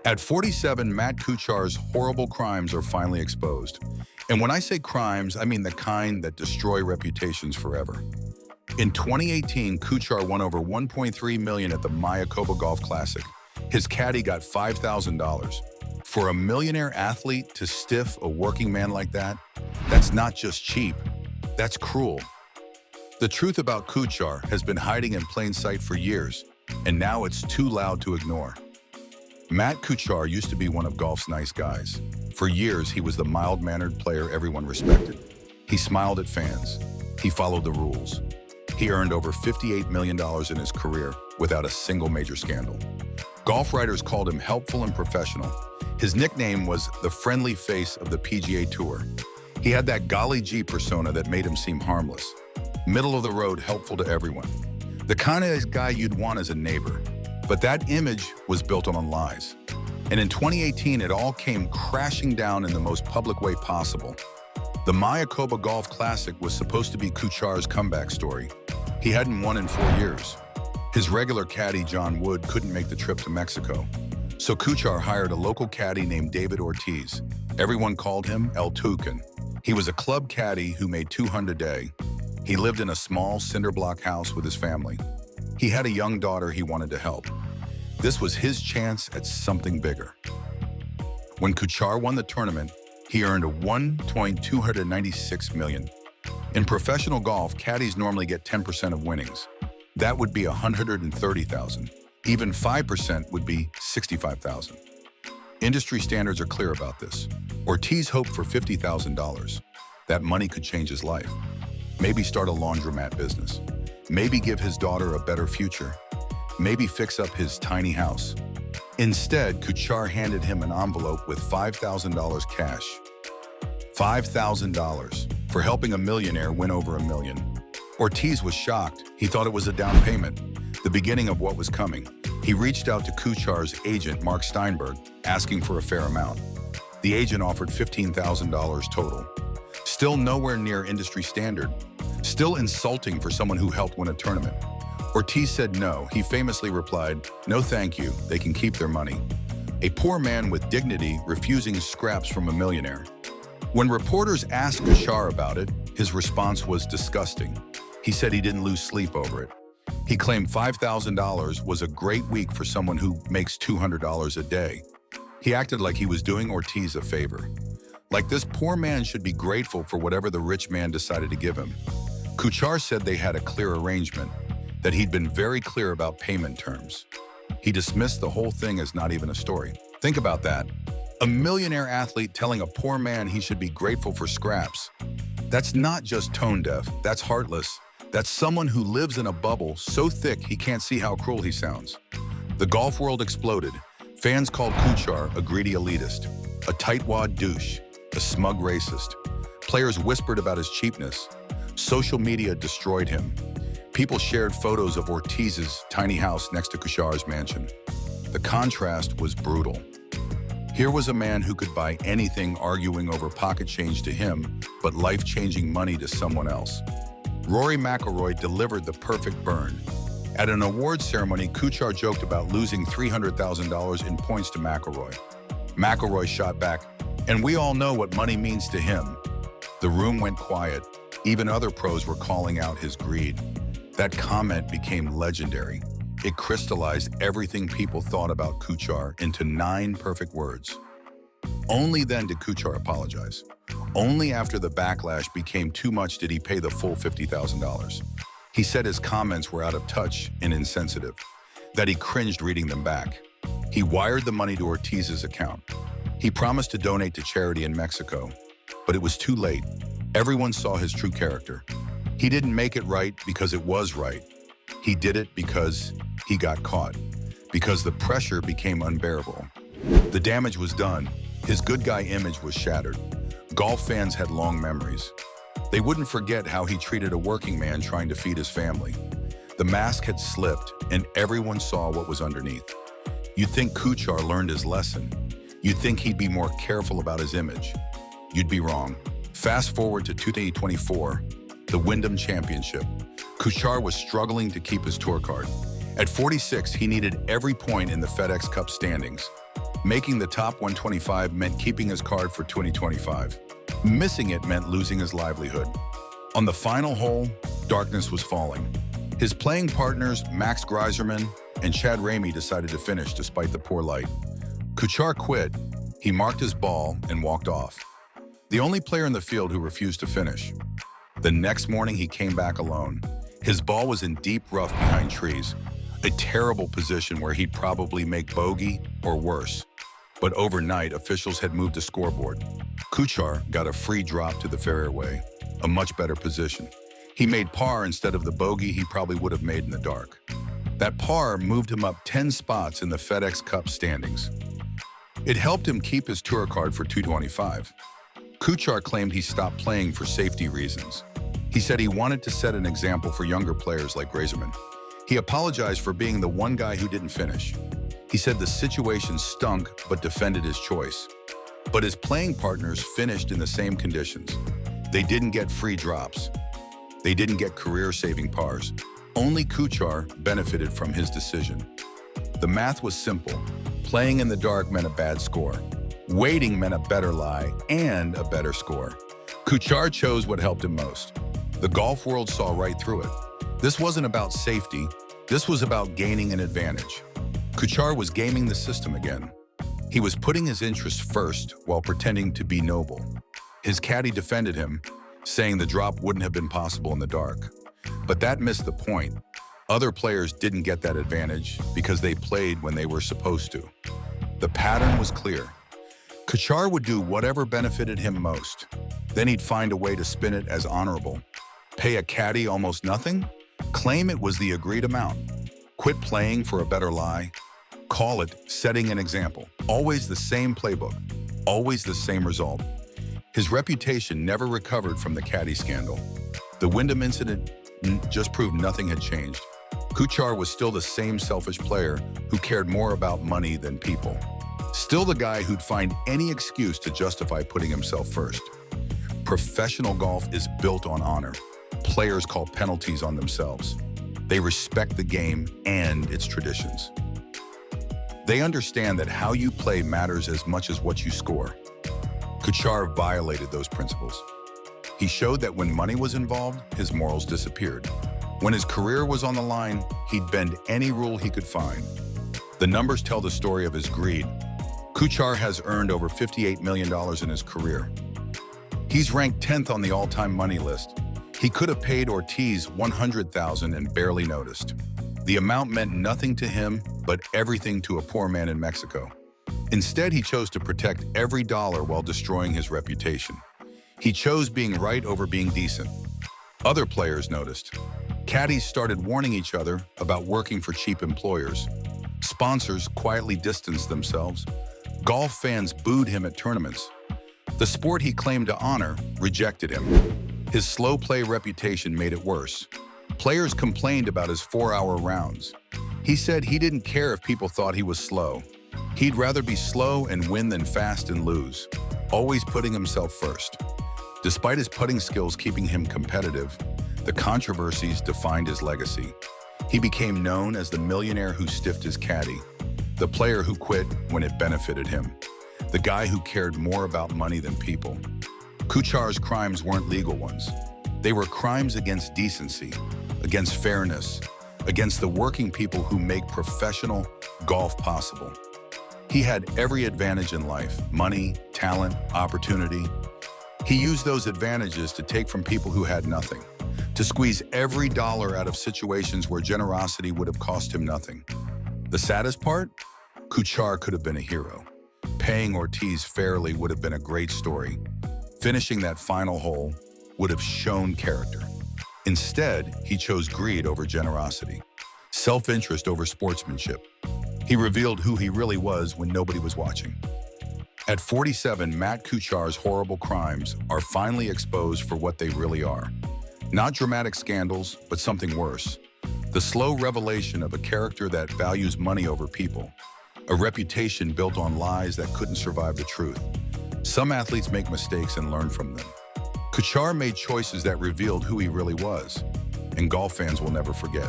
At 47, Matt Kuchar's horrible crimes are finally exposed. And when I say crimes, I mean the kind that destroy reputations forever. In 2018, Kuchar won over $1.3 million at the Mayakoba Golf Classic. His caddy got $5,000. For a millionaire athlete to stiff a working man like that, that's not just cheap, that's cruel. The truth about Kuchar has been hiding in plain sight for years, and now it's too loud to ignore. Matt Kuchar used to be one of golf's nice guys. For years, he was the mild-mannered player everyone respected. He smiled at fans. He followed the rules. He earned over $58 million in his career without a single major scandal. Golf writers called him helpful and professional. His nickname was the friendly face of the PGA Tour. He had that golly gee persona that made him seem harmless. Middle of the road, helpful to everyone. The kind of guy you'd want as a neighbor. But that image was built on lies. And in 2018, it all came crashing down in the most public way possible. The Mayakoba Golf Classic was supposed to be Kuchar's comeback story. He hadn't won in 4 years. His regular caddy, John Wood, couldn't make the trip to Mexico. So Kuchar hired a local caddy named David Ortiz. Everyone called him El Tucan. He was a club caddy who made $200 a day. He lived in a small cinder block house with his family. He had a young daughter he wanted to help. This was his chance at something bigger. When Kuchar won the tournament, he earned a $1.296 million. In professional golf, caddies normally get 10% of winnings. That would be $130,000. Even 5% would be $65,000. Industry standards are clear about this. Ortiz hoped for $50,000. That money could change his life. Maybe start a laundromat business. Maybe give his daughter a better future. Maybe fix up his tiny house. Instead, Kuchar handed him an envelope with $5,000 cash. $5,000 for helping a millionaire win over $1 million. Ortiz was shocked. He thought it was a down payment, the beginning of what was coming. He reached out to Kuchar's agent, Mark Steinberg, asking for a fair amount. The agent offered $15,000 total. Still nowhere near industry standard. Still insulting for someone who helped win a tournament. Ortiz said no. He famously replied, "No thank you, they can keep their money." A poor man with dignity refusing scraps from a millionaire. When reporters asked Kuchar about it, his response was disgusting. He said he didn't lose sleep over it. He claimed $5,000 was a great week for someone who makes $200 a day. He acted like he was doing Ortiz a favor. Like this poor man should be grateful for whatever the rich man decided to give him. Kuchar said they had a clear arrangement, that he'd been very clear about payment terms. He dismissed the whole thing as not even a story. Think about that. A millionaire athlete telling a poor man he should be grateful for scraps. That's not just tone deaf, that's heartless. That's someone who lives in a bubble so thick he can't see how cruel he sounds. The golf world exploded. Fans called Kuchar a greedy elitist, a tightwad douche, a smug racist. Players whispered about his cheapness. Social media destroyed him. People shared photos of Ortiz's tiny house next to Kuchar's mansion. The contrast was brutal. Here was a man who could buy anything arguing over pocket change to him, but life-changing money to someone else. Rory McIlroy delivered the perfect burn. At an awards ceremony, Kuchar joked about losing $300,000 in points to McIlroy. McIlroy shot back, "And we all know what money means to him." The room went quiet. Even other pros were calling out his greed. That comment became legendary. It crystallized everything people thought about Kuchar into 9 perfect words. Only then did Kuchar apologize. Only after the backlash became too much did he pay the full $50,000. He said his comments were out of touch and insensitive, that he cringed reading them back. He wired the money to Ortiz's account. He promised to donate to charity in Mexico, but it was too late. Everyone saw his true character. He didn't make it right because it was right. He did it because he got caught, because the pressure became unbearable. The damage was done. His good guy image was shattered. Golf fans had long memories. They wouldn't forget how he treated a working man trying to feed his family. The mask had slipped, and everyone saw what was underneath. You'd think Kuchar learned his lesson. You'd think he'd be more careful about his image. You'd be wrong. Fast forward to 2024, the Wyndham Championship. Kuchar was struggling to keep his tour card. At 46, he needed every point in the FedEx Cup standings. Making the top 125 meant keeping his card for 2025. Missing it meant losing his livelihood. On the final hole, darkness was falling. His playing partners, Max Greiserman and Chad Ramey, decided to finish despite the poor light. Kuchar quit. He marked his ball and walked off. The only player in the field who refused to finish. The next morning, he came back alone. His ball was in deep rough behind trees, a terrible position where he'd probably make bogey or worse. But overnight, officials had moved the scoreboard. Kuchar got a free drop to the fairway, a much better position. He made par instead of the bogey he probably would have made in the dark. That par moved him up 10 spots in the FedEx Cup standings. It helped him keep his tour card for 225. Kuchar claimed he stopped playing for safety reasons. He said he wanted to set an example for younger players like Greiserman. He apologized for being the one guy who didn't finish. He said the situation stunk but defended his choice. But his playing partners finished in the same conditions. They didn't get free drops. They didn't get career-saving pars. Only Kuchar benefited from his decision. The math was simple. Playing in the dark meant a bad score. Waiting meant a better lie and a better score. Kuchar chose what helped him most. The golf world saw right through it. This wasn't about safety. This was about gaining an advantage. Kuchar was gaming the system again. He was putting his interests first while pretending to be noble. His caddy defended him, saying the drop wouldn't have been possible in the dark. But that missed the point. Other players didn't get that advantage because they played when they were supposed to. The pattern was clear. Kuchar would do whatever benefited him most. Then he'd find a way to spin it as honorable. Pay a caddy almost nothing? Claim it was the agreed amount. Quit playing for a better lie. Call it setting an example. Always the same playbook. Always the same result. His reputation never recovered from the caddy scandal. The Wyndham incident just proved nothing had changed. Kuchar was still the same selfish player who cared more about money than people. Still the guy who'd find any excuse to justify putting himself first. Professional golf is built on honor. Players call penalties on themselves. They respect the game and its traditions. They understand that how you play matters as much as what you score. Kuchar violated those principles. He showed that when money was involved, his morals disappeared. When his career was on the line, he'd bend any rule he could find. The numbers tell the story of his greed. Kuchar has earned over $58 million in his career. He's ranked 10th on the all-time money list. He could have paid Ortiz $100,000 and barely noticed. The amount meant nothing to him, but everything to a poor man in Mexico. Instead, he chose to protect every dollar while destroying his reputation. He chose being right over being decent. Other players noticed. Caddies started warning each other about working for cheap employers. Sponsors quietly distanced themselves. Golf fans booed him at tournaments. The sport he claimed to honor rejected him. His slow play reputation made it worse. Players complained about his 4-hour rounds. He said he didn't care if people thought he was slow. He'd rather be slow and win than fast and lose, always putting himself first. Despite his putting skills keeping him competitive, the controversies defined his legacy. He became known as the millionaire who stiffed his caddy, the player who quit when it benefited him, the guy who cared more about money than people. Kuchar's crimes weren't legal ones. They were crimes against decency, against fairness, against the working people who make professional golf possible. He had every advantage in life: money, talent, opportunity. He used those advantages to take from people who had nothing, to squeeze every dollar out of situations where generosity would have cost him nothing. The saddest part? Kuchar could have been a hero. Paying Ortiz fairly would have been a great story. Finishing that final hole would have shown character. Instead, he chose greed over generosity, self-interest over sportsmanship. He revealed who he really was when nobody was watching. At 47, Matt Kuchar's horrible crimes are finally exposed for what they really are. Not dramatic scandals, but something worse. The slow revelation of a character that values money over people. A reputation built on lies that couldn't survive the truth. Some athletes make mistakes and learn from them. Kuchar made choices that revealed who he really was, and golf fans will never forget.